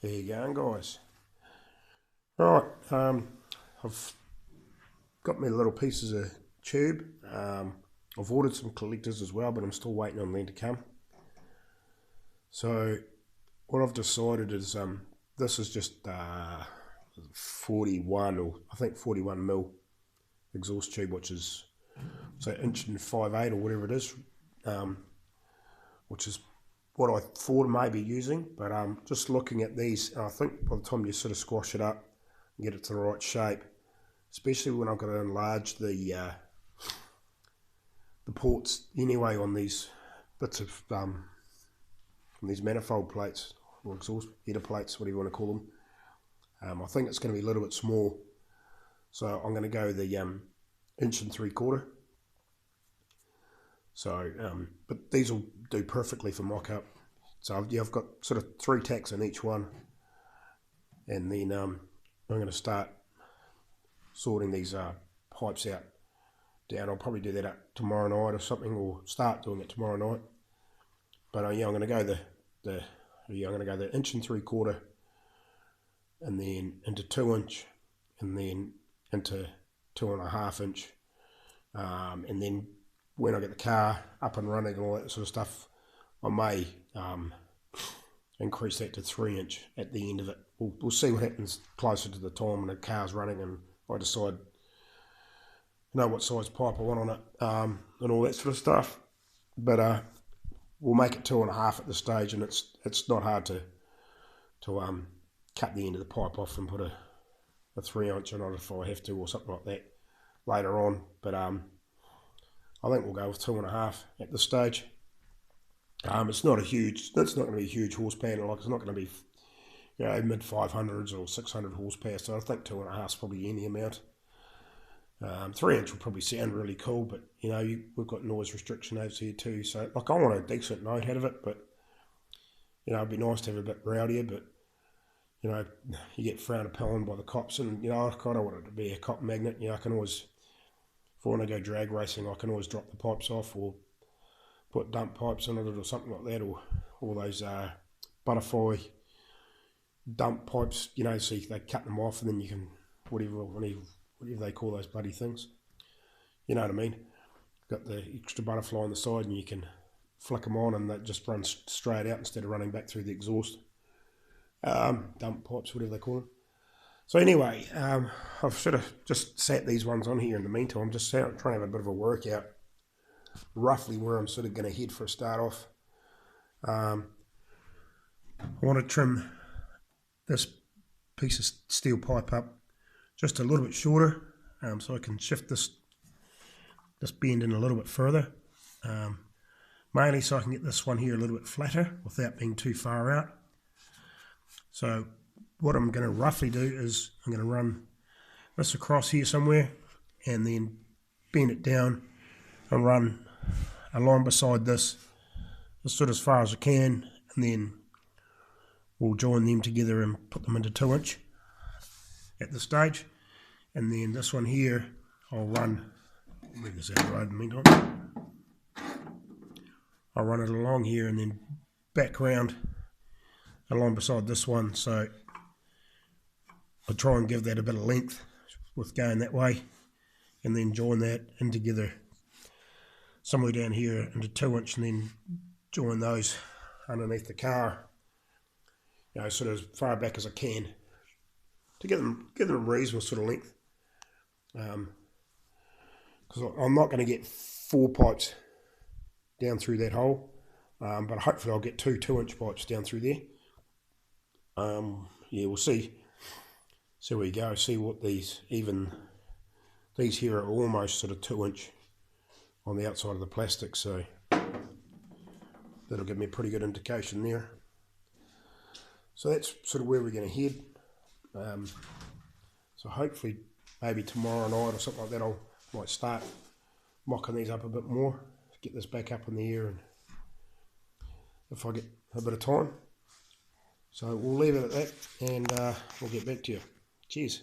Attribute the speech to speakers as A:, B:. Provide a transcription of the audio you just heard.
A: There you go, guys. Right, I've got me little pieces of tube. I've ordered some collectors as well, but I'm still waiting on them to come. So what I've decided is this is just 41 or I think 41 mil exhaust tube, which is say inch and 5/8 or whatever it is, which is what I thought I may be using. But just looking at these, I think by the time you sort of squash it up and get it to the right shape, especially when I've got to enlarge the ports anyway on these bits of on these manifold plates or exhaust header plates, whatever you want to call them. I think it's going to be a little bit small, so I'm going to go the inch and 3/4. So, but these will do perfectly for mock-up. So I've got sort of 3 tacks in each one, and then I'm going to start sorting these pipes out down. I'll probably do that up tomorrow night or something, or start doing it tomorrow night. But yeah, I'm going to go the inch and 3/4, and then into 2 inch, and then into 2.5 inch, and then when I get the car up and running and all that sort of stuff, I may increase that to 3 inch at the end of it. We'll see what happens closer to the time when the car's running and I decide, what size pipe I want on it, and all that sort of stuff. But we'll make it 2.5 at this stage, and it's not hard to cut the end of the pipe off and put a 3 inch on it if I have to, or something like that later on. But I think we'll go with 2.5 at this stage. It's not going to be a huge horsepower. Like, it's not going to be mid 500s or 600 horsepower. So I think 2.5 is probably any amount. 3 inch will probably sound really cool, but we've got noise restriction over here too. So like, I want a decent note out of it, but it'd be nice to have a bit rowdier. But you get frowned upon by the cops, and I kind of want it to be a cop magnet. I can always, if I want to go drag racing, I can always drop the pipes off or put dump pipes in it or something like that, or all those butterfly dump pipes, so they cut them off and then you can, whatever they call those bloody things. You know what I mean? Got the extra butterfly on the side and you can flick them on and that just runs straight out instead of running back through the exhaust. Dump pipes, whatever they call them. So anyway, I've sort of just sat these ones on here in the meantime. I'm just trying to have a bit of a workout, roughly where I'm sort of going to head for a start off. I want to trim this piece of steel pipe up just a little bit shorter, so I can shift this bend in a little bit further, mainly so I can get this one here a little bit flatter without being too far out. So what I'm going to roughly do is I'm going to run this across here somewhere and then bend it down and run along beside this sort of as far as I can, and then we'll join them together and put them into 2 inch at this stage. And then this one here I'll run, move this out of the road in the meantime, I'll run it along here and then back round along beside this one, so I'll try and give that a bit of length with going that way, and then join that in together somewhere down here into 2 inch, and then join those underneath the car, sort of as far back as I can to give them a reasonable sort of length, because I'm not going to get 4 pipes down through that hole, but hopefully I'll get 2 2-inch pipes down through there. We'll see where we go, see what these here are almost sort of 2 inch on the outside of the plastic, so that'll give me a pretty good indication there. So that's sort of where we're going to head. So hopefully maybe tomorrow night or something like that I might start mocking these up a bit more, get this back up in the air, and if I get a bit of time. So we'll leave it at that, and we'll get back to you. Cheers.